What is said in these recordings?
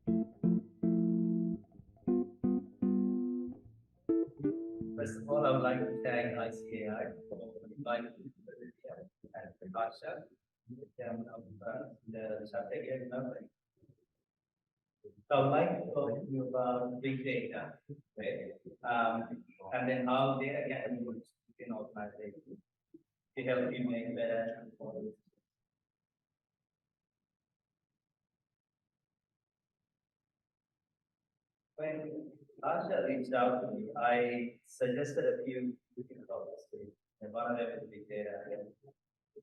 First of all, I would like to thank ICAI for inviting me to the video and the Pasha, the chairman of the Shivagaken company. So I'd like to talk to you about big data, right? And then how data can be used in organizations to help you make better performance. When Asha reached out to me, I suggested a few different topics to him. And one of them is big data.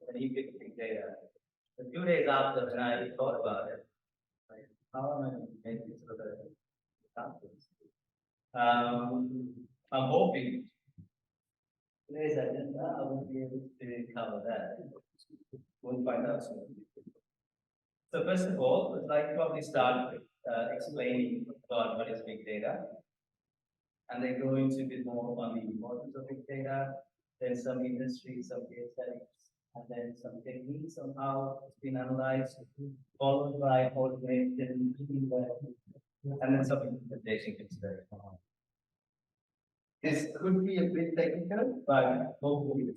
And he picked big data. A few days after, when I thought about it, like, how am I going to make this for the conference? I'm hoping today's agenda, I will be able to cover that. We'll find out soon. So first of all, I'd like to probably start with explaining about what is big data, and then go into a bit more on the importance of big data, then some industry, some case studies, and then some techniques on how it's been analyzed, followed by automation, and then some implementation consideration. This could be a bit technical, but hopefully,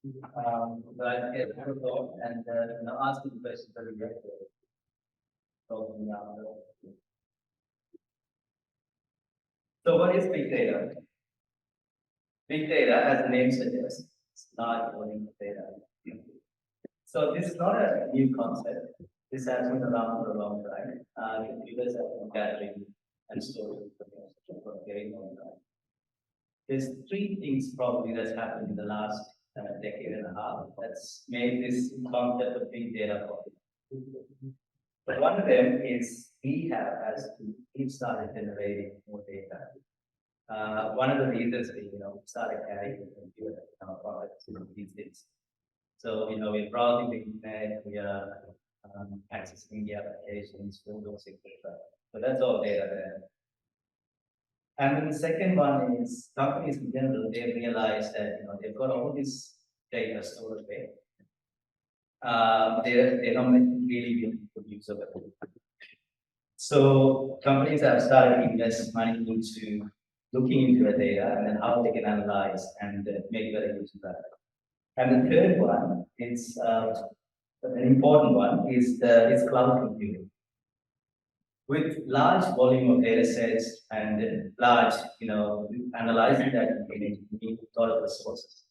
I get a thought and ask the questions that we get. So what is big data? Big data, as the name suggests, is large volume of data. So this is not a new concept. This has been around for a long time. Computers have been gathering and storing information for a very long time. There's three things probably that's happened in the last decade and a half that's made this concept of big data popular. But one of them is we've started generating more data. One of the reasons we started carrying a computer in our products these days. So we're browsing the internet, we are accessing the applications, photos, etc. So that's all data there. And then the second one is companies in general, they realize that they've got all this data stored away. They're not really making good use of it. So companies have started to invest money into looking into the data and then how they can analyze and make better use of that. And the third one is an important one is cloud computing. With large volume of data sets and large, analyzing that information, you need a lot of resources.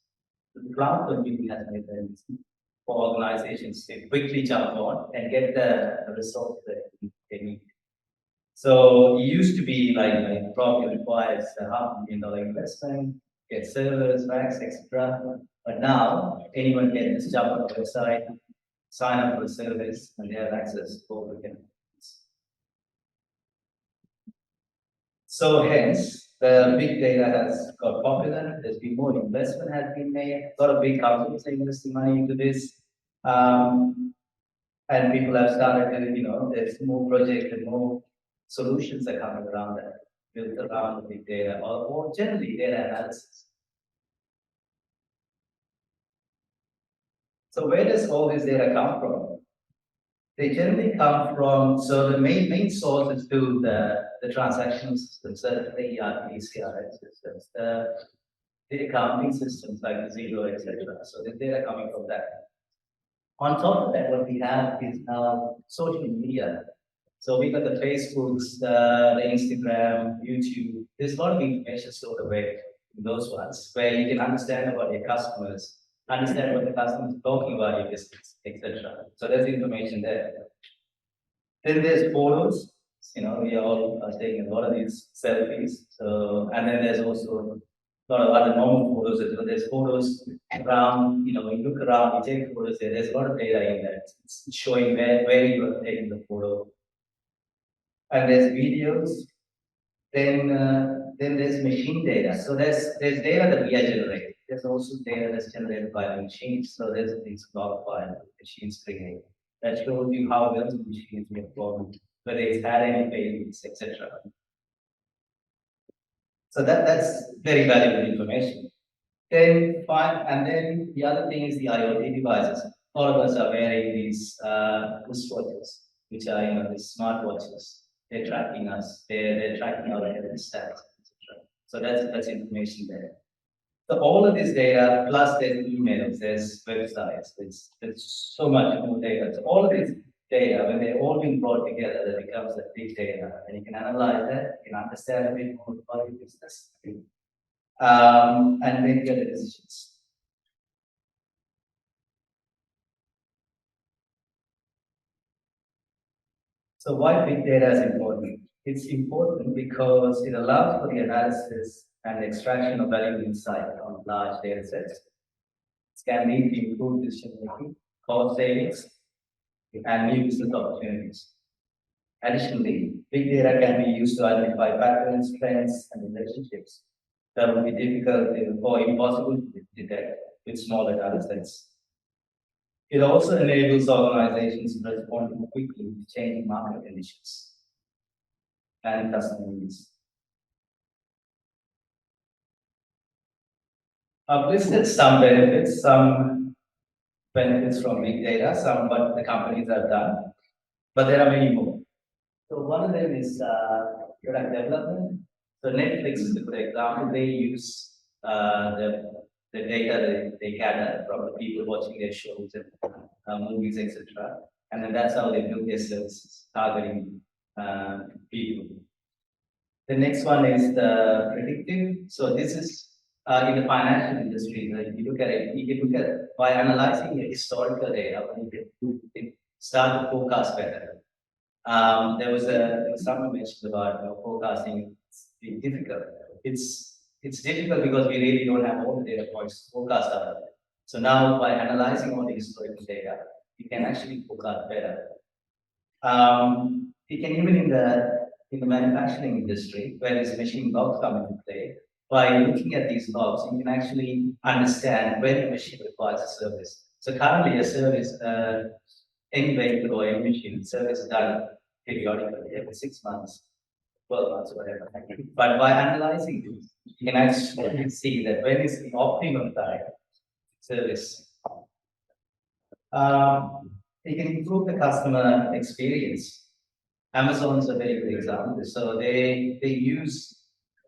The cloud computing has made it easy for organizations to quickly jump on and get the resources that they need. So it used to be like probably requires a $500,000 investment, get servers, racks, etc. But now anyone can just jump on the website, sign up for a service, and they have access to all the things. So hence, the big data has got popular. There's been more investment has been made. A lot of big companies are investing money into this, and people have started to, there's more projects and more solutions are coming around that built around the big data or generally data analysis. So where does all this data come from? They generally come from, so the main sources to the transactional systems, the ERP, CRM systems, the accounting systems like the Zero, etc. So the data coming from that. On top of that, what we have is now social media. So we got the Facebooks, the Instagram, YouTube. There's a lot of information stored away in those ones where you can understand about your customers, understand what the customer is talking about your business, etc. So there's information there. Then there's photos. We all are taking a lot of these selfies. So and then there's also a lot of other normal photos as well. There's photos around, when you look around, you take photos there. There's a lot of data in that. It's showing where you are taking the photo. And there's videos, then there's machine data. So there's data that we are generating. There's also data that's generated by the machines. So there's these log files machines create that shows you how well the machines perform, whether it's had any failures, etc. So that's very valuable information. Then fine, and then the other thing is the IoT devices. All of us are wearing these wristwatches, which are these smartwatches. they're tracking us, they're tracking our health stats, etc. So that's information there. So all of this data, plus there's emails, there's websites, there's so much more data. So all of this data, when they're all being brought together, that becomes a big data, and you can analyze that, you can understand a bit more about your business, and then get the decisions. So why big data is important? It's important because it allows for the analysis and extraction of valuable insight on large data sets. It can lead to improved decision making, cost savings, and new business opportunities. Additionally, big data can be used to identify patterns, trends, and relationships that would be difficult or impossible to detect with smaller data sets. It also enables organizations to respond more quickly to changing market conditions and customer needs. I've listed some benefits from big data, some what the companies have done, but there are many more. So one of them is product development. So Netflix is a good example. They use the data they gather from the people watching their shows and movies, etc. And then that's how they build their services, targeting people. The next one is the predictive. So this is in the financial industry. If you look at it, you can look at by analyzing the historical data, you can start to forecast better. There was someone mentioned about forecasting. It's being difficult. It's difficult because we really don't have all the data points to forecast out of it. So now by analyzing all the historical data, you can actually forecast better. You can even in the manufacturing industry, where these machine logs come into play, by looking at these logs, you can actually understand when the machine requires a service. So currently, a service, any vehicle or any machine service is done periodically every 6 months, 12 months, whatever. But by analyzing this, you can actually see that when is the optimum time service. You can improve the customer experience. Amazon is a very good example. So they use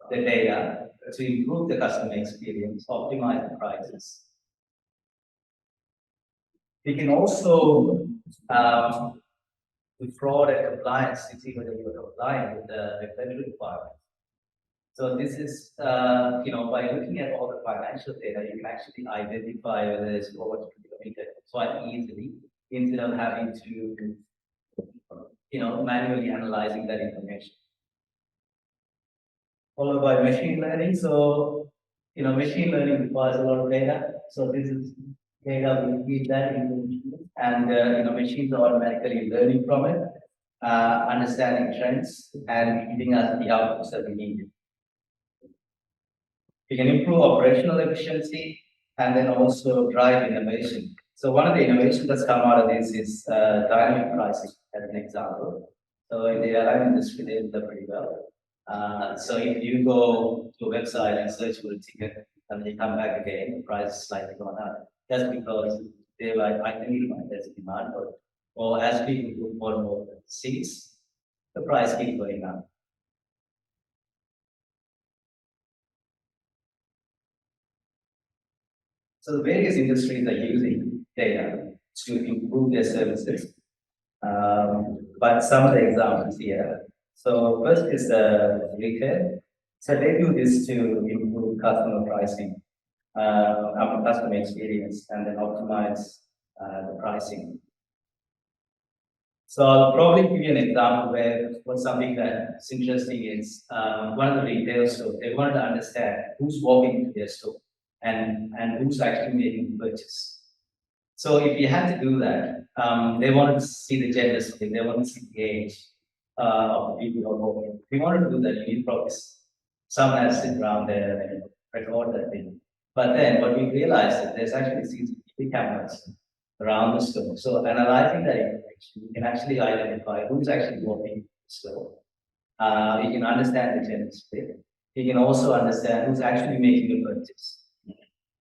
the data to improve the customer experience, optimize the prices. You can also with fraud and compliance to see whether you're complying with the federal requirements. So this is, by looking at all the financial data, you can actually identify whether there's fraud committed quite easily instead of having to, manually analyzing that information. Followed by machine learning. So, machine learning requires a lot of data. So this is data we feed that into machines, and machines are automatically learning from it, understanding trends, and giving us the outputs that we need. We can improve operational efficiency and then also drive innovation. So one of the innovations that's come out of this is dynamic pricing, as an example. So in the airline industry, they do that pretty well. So if you go to a website and search for a ticket and you come back again, the price is slightly gone up. That's because they like identify there's a demand for it. Or as people book more and more seats, the price keeps going up. So the various industries are using data to improve their services. But some of the examples here. So first is retail. So they do this to improve customer pricing, customer experience, and then optimize the pricing. So I'll probably give you an example where what's something that's interesting is one of the retail stores, they wanted to understand who's walking into their store and who's actually making the purchase. So if you had to do that, they wanted to see the gender split, they wanted to see the age of the people who are walking. If you wanted to do that, you need probably someone has to sit around there and record that thing. But then what we realized is there's actually CCTV cameras around the store. So analyzing that information, you can actually identify who's actually walking the store. You can understand the gender split. You can also understand who's actually making a purchase.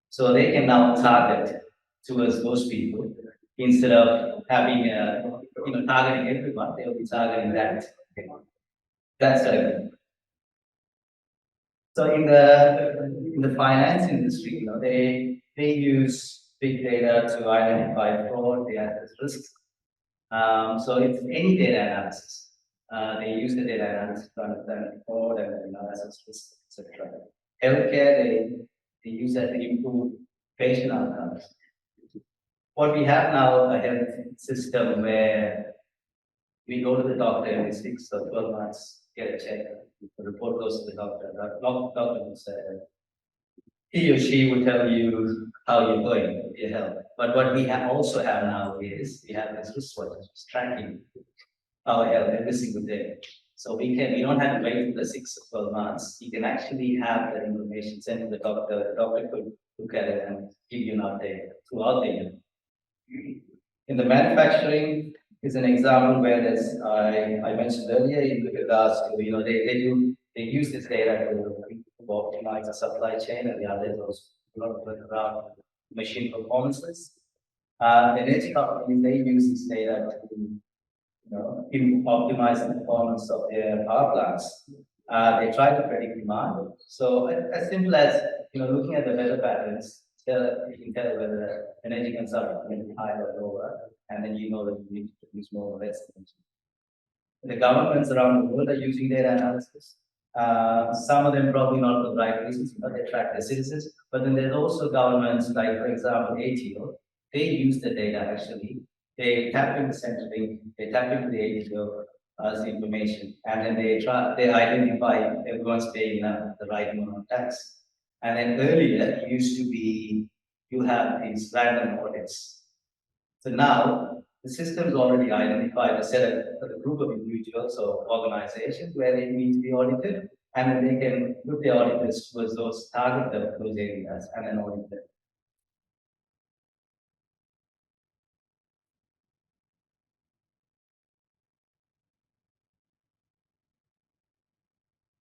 So they can now target towards those people instead of having targeting everyone. They will be targeting that. That's correct. So in the finance industry, they use big data to identify fraud, they assess risks. So it's any data analysis. They use the data analysis to understand fraud and assess risks, etc. Healthcare, they use that to improve patient outcomes. What we have now, a health system where we go to the doctor every 6 or 12 months, get a check, the report goes to the doctor. The doctor will say, he or she will tell you how you're going with your health. But what we also have now is we have this wristwatch which is tracking our health every single day. So we don't have to wait for the 6 or 12 months. You can actually have that information sent to the doctor. The doctor could look at it and give you an update throughout the year. In the manufacturing is an example where I mentioned earlier in regards to they use this data to optimize the supply chain, and the other is a lot of it around machine performances. Energy companies, they use this data to optimize the performance of their power plants. They try to predict demand. So as simple as looking at the weather patterns, you can tell whether energy consumption is higher or lower, and then you know that you need to produce more or less energy. The governments around the world are using data analysis. Some of them probably not for the right reasons, they track their citizens. But then there's also governments like, for example, ATO. They use the data actually. They tap into Centrelink, they tap into the ATO as information, and then they identify everyone's paying the right amount of tax. And then earlier, it used to be you have these random audits. So now the system's already identified a group of individuals or organizations where they need to be audited, and then they can put the auditors towards target those areas and then audit them.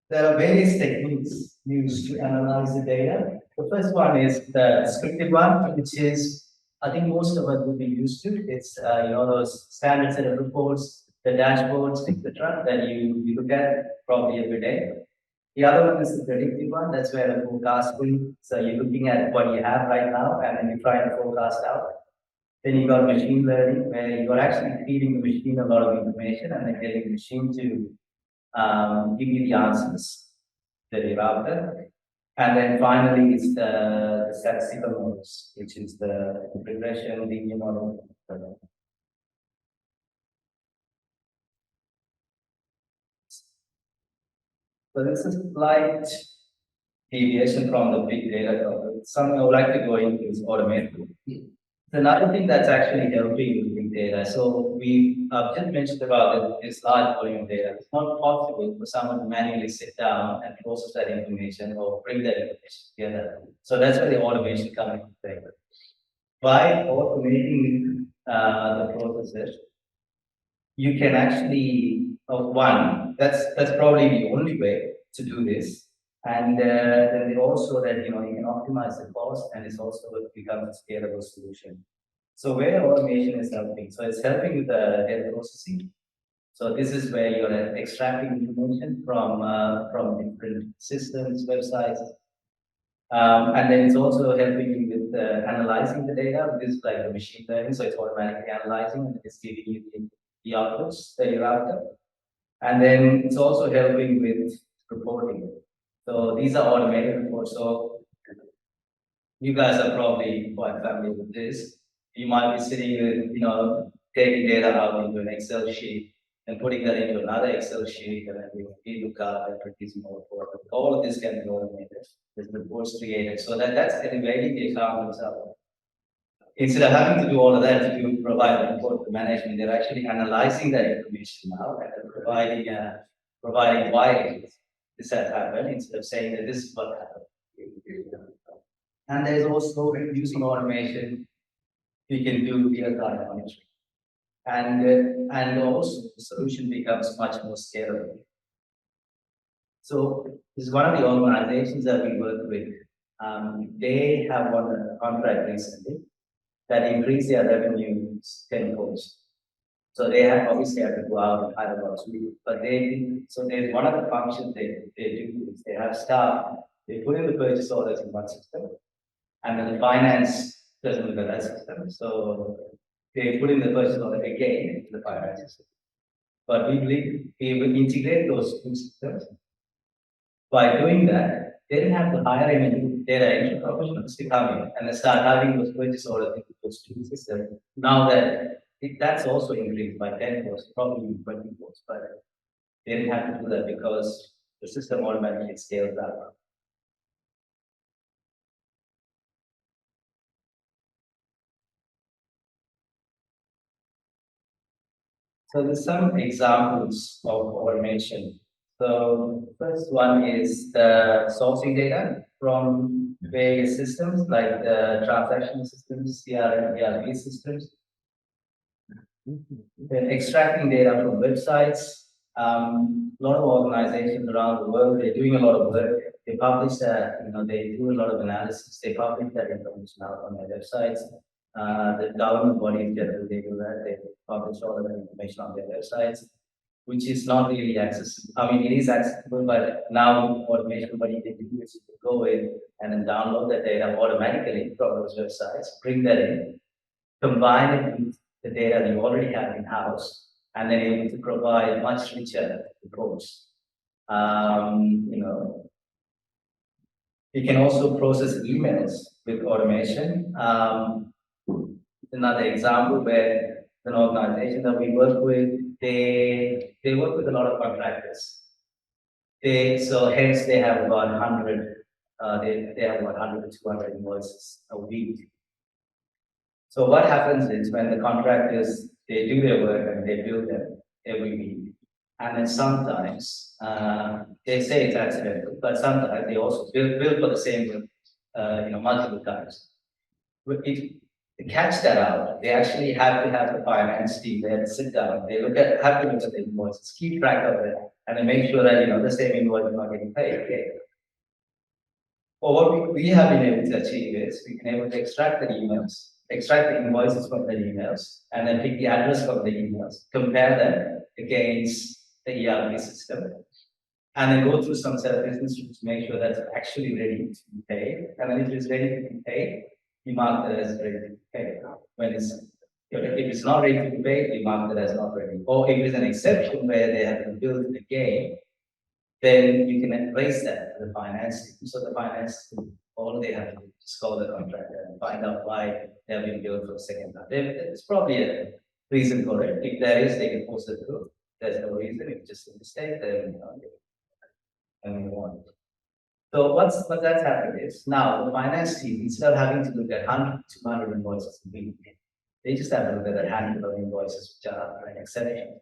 There are various techniques used to analyze the data. The first one is the descriptive one, which is, I think most of us would be used to. It's those standard set of reports, the dashboards, etc., that you look at probably every day. The other one is the predictive one. That's where the forecasting. So you're looking at what you have right now, and then you try to forecast out. Then you got machine learning, where you're actually feeding the machine a lot of information, and then getting the machine to give you the answers that you're after. And then finally, it's the statistical models, which is the regression linear model. So this is slight deviation from the big data topic. Something I would like to go into is automation. Another thing that's actually helping with big data. So we just mentioned about this large volume of data. It's not possible for someone to manually sit down and process that information or bring that information together. So that's where the automation comes into play. By automating the processes, you can actually that's probably the only way to do this. And then also that you can optimize the cost, and it's also becomes a scalable solution. So where automation is helping, so it's helping with the data processing. So this is where you're extracting information from different systems, websites, and then it's also helping you with analyzing the data. This is like the machine learning, so it's automatically analyzing and it's giving you the outputs that you're after. And then it's also helping with reporting. So these are automated reports. So you guys are probably quite familiar with this. You might be sitting with, taking data out into an Excel sheet and putting that into another Excel sheet, and then you look up and produce more report. All of this can be automated. There's reports created. So that's elevating the accountants up. Instead of having to do all of that to provide a report to management, they're actually analyzing that information now and providing why this has happened instead of saying that this is what happened. And there's also using automation, we can do real-time monitoring. And also the solution becomes much more scalable. So this is one of the organizations that we work with. They have won a contract recently that increased their revenues tenfold. So they have obviously have to go out and hire a lot of people, but so there's one of the functions they do is they have staff, they put in the purchase orders in one system, and then the finance doesn't look at that system. So they put in the purchase order again into the finance system. But we believe we will integrate those two systems. By doing that, they didn't have to hire any data entry professionals to come in and then start having those purchase orders into those two systems. Now that that's also increased by 10 posts, probably 20 posts, but they didn't have to do that because the system automatically scales up. So there's some examples of automation. So first one is the sourcing data from various systems like the transaction systems, CRM, ERP systems. Then extracting data from websites. A lot of organizations around the world, they're doing a lot of work. They publish that, they do a lot of analysis. They publish that information out on their websites. The government bodies generally they do that. They publish all of that information on their websites, which is not really accessible. I mean, it is accessible, but now automation body they do is to go in and then download that data automatically from those websites, bring that in, combine it with the data you already have in house, and then able to provide much richer reports. You know, you can also process emails with automation. Another example where an organization that we work with, they work with a lot of contractors. So hence they have about 100, they have about 100 to 200 invoices a week. So what happens is when the contractors they do their work and they bill them every week, and then sometimes they say it's accidental, but sometimes they also bill for the same work, multiple times. If to catch that out, they actually have to have the finance team there sit down. They have to look at the invoices, keep track of it, and then make sure that the same invoice is not getting paid. Okay. Well, what we have been able to achieve is we've been able to extract the emails, extract the invoices from the emails, and then pick the address from the emails, compare them against the ERP system, and then go through some set of business rules to make sure that's actually ready to be paid. And then if it's ready to be paid, you mark that as ready to be paid. When if it's not ready to be paid, you mark that as not ready. Or if it's an exception where they have been billed again, then you can raise that to the finance team. So the finance team, all they have to do is call the contractor and find out why they have been billed for the second time. There's probably a reason for it. If there is, they can post it through. There's no reason, it's just a mistake, then and move on. So what that's happened is now the finance team, instead of having to look at 100 to 200 invoices a week, they just have to look at a handful of invoices which are an exception.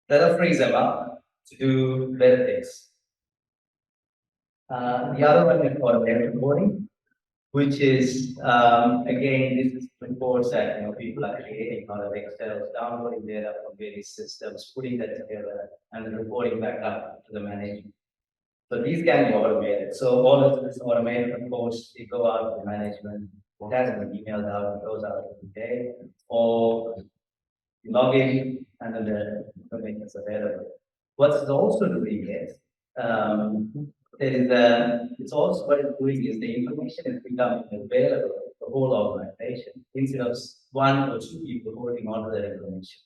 That'll frees them up to do better things. The other one is automated reporting, which is again this is reports that people are creating out of Excel, downloading data from various systems, putting that together, and then reporting back up to the management. So these can be automated. So all of this automated reports, they go out to the management, it has been emailed out, it goes out every day, or you log in and then the information is available. What it's also doing is, it's also what it's doing is the information is becoming available to the whole organization instead of one or two people holding on to that information.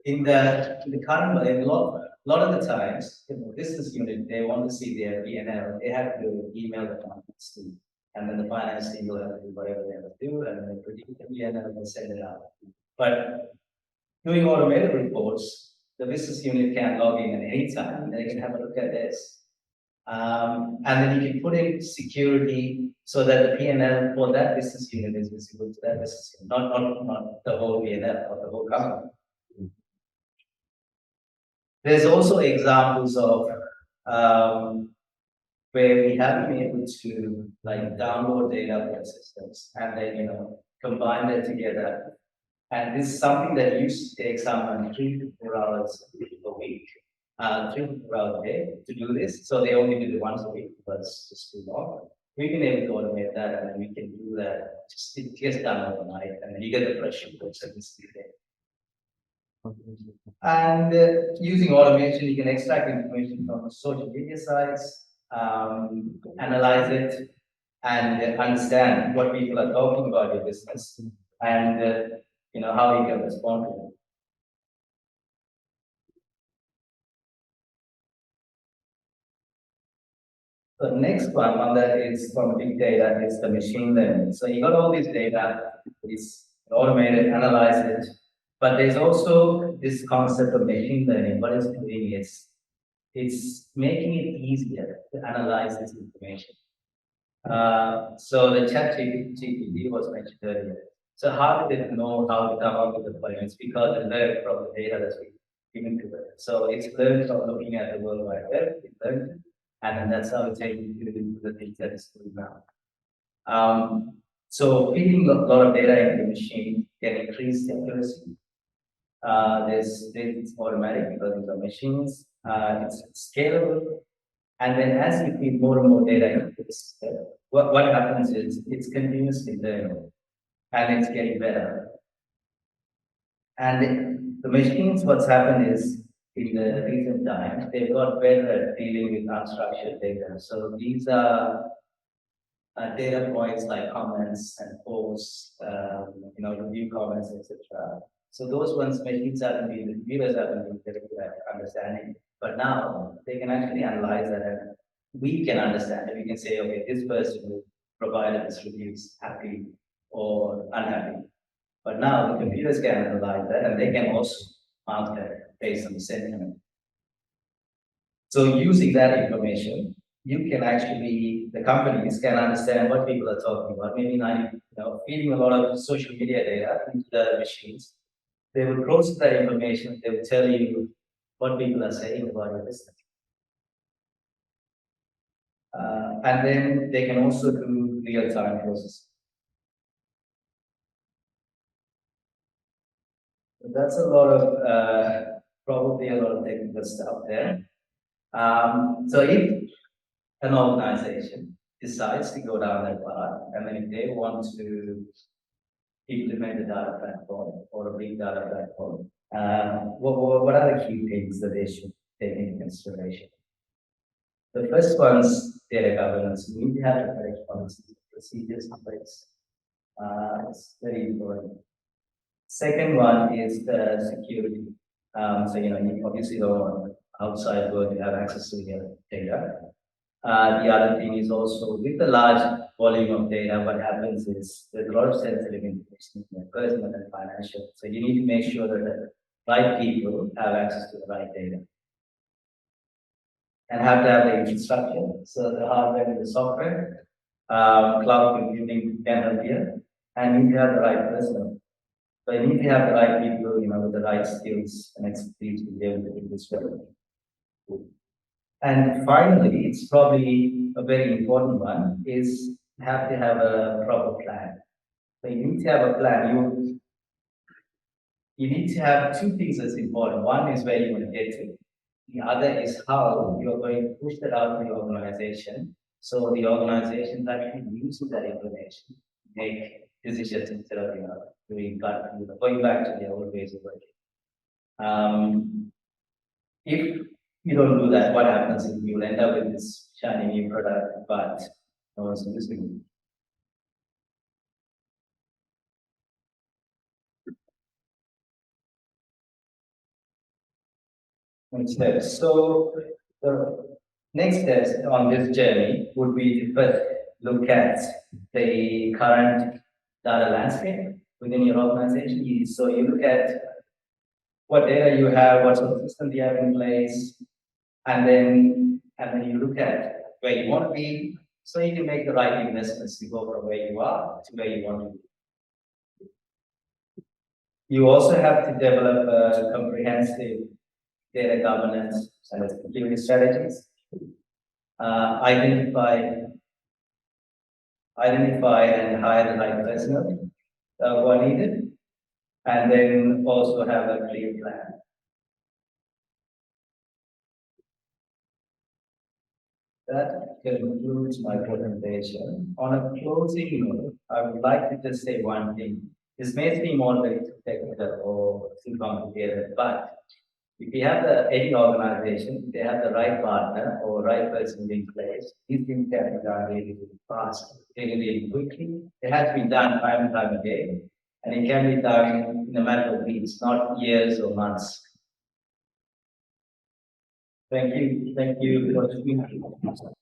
In the current in a lot of the times, business unit they want to see their P&L, they have to email the finance team, and then the finance team will have to do whatever they have to do, and then produce the P&L and send it out. But doing automated reports, the business unit can log in at any time, and they can have a look at this. And then you can put in security so that the P&L for that business unit is visible to that business unit, not the whole P&L or the whole company. There's also examples of where we have been able to like download data from systems and then combine them together. And this is something that used to take someone 3 to 4 hours a week, 3 to 4 hours a day to do this. So they only do it once a week, but it's just too long. We've been able to automate that, and then we can do that. It gets done overnight, and then you get the fresh reports every day. And using automation, you can extract information from social media sites, analyze it, and understand what people are talking about your business, and how you can respond to them. The next one on that is from big data is the machine learning. So you got all this data, it's automated, analyze it, but there's also this concept of machine learning. What it's doing is it's making it easier to analyze this information. So the chat GPT was mentioned earlier. So how did it know how to come up with the points? Because it learned from the data that's been given to it. So it's learned from looking at the World Wide Web, it learned, and then that's how it's able to do the things that it's doing now. So feeding a lot of data into the machine can increase the accuracy. It's automatic because these are machines. It's scalable, and then as you feed more and more data into this, what happens is it's continuously learning and it's getting better. And the machines, what's happened is in the recent times, they've got better at dealing with unstructured data. So these are data points like comments and posts, review comments, etc. So those ones machines haven't been, the computers haven't been very good at understanding. But now they can actually analyze that and we can understand it. We can say, okay, this person who provided this review is happy or unhappy. But now the computers can analyze that and they can also mark that based on the sentiment. So using that information, you can actually, the companies can understand what people are talking about. Maybe feeding a lot of social media data into the machines. They will process that information. They will tell you what people are saying about your business. And then they can also do real-time processing. So that's a lot of, probably a lot of technical stuff there. So if an organization decides to go down that path, and then if they want to implement a data platform or a big data platform, what are the key things that they should take into consideration? The first one's data governance. You need to have the correct policies and procedures in place. It's very important. Second one is the security. You obviously don't want outside world to have access to your data. The other thing is also with the large volume of data, what happens is there's a lot of sensitive information, personal and financial. So you need to make sure that the right people have access to the right data. And have to have the infrastructure, so the hardware and the software, cloud computing can help here, and you need to have the right person. So you need to have the right people, with the right skills and expertise to be able to do this well. And finally, it's probably a very important one, is have to have a proper plan. So you need to have a plan. You need to have two things that's important. One is where you want to get to. The other is how you're going to push that out to the organization. So the organization is actually using that information to make decisions instead of going back to the old ways of working. If you don't do that, what happens is you'll end up with this shiny new product, but no one's using it. Next steps. So the next steps on this journey would be to first look at the current data landscape within your organization. So you look at what data you have, what sort of system you have in place, and then you look at where you want to be, so you can make the right investments to go from where you are to where you want to be. You also have to develop a comprehensive data governance and security strategies. Identify and hire the right personnel who are needed, and then also have a clear plan. That concludes my presentation. On a closing note, I would like to just say one thing. This may seem all very technical or too complicated. But if you have any organization, if they have the right partner or right person in place, these things can be done really, really fast, really, really quickly. It has been done time and time again, and it can be done in a matter of weeks, not years or months. Thank you for speaking.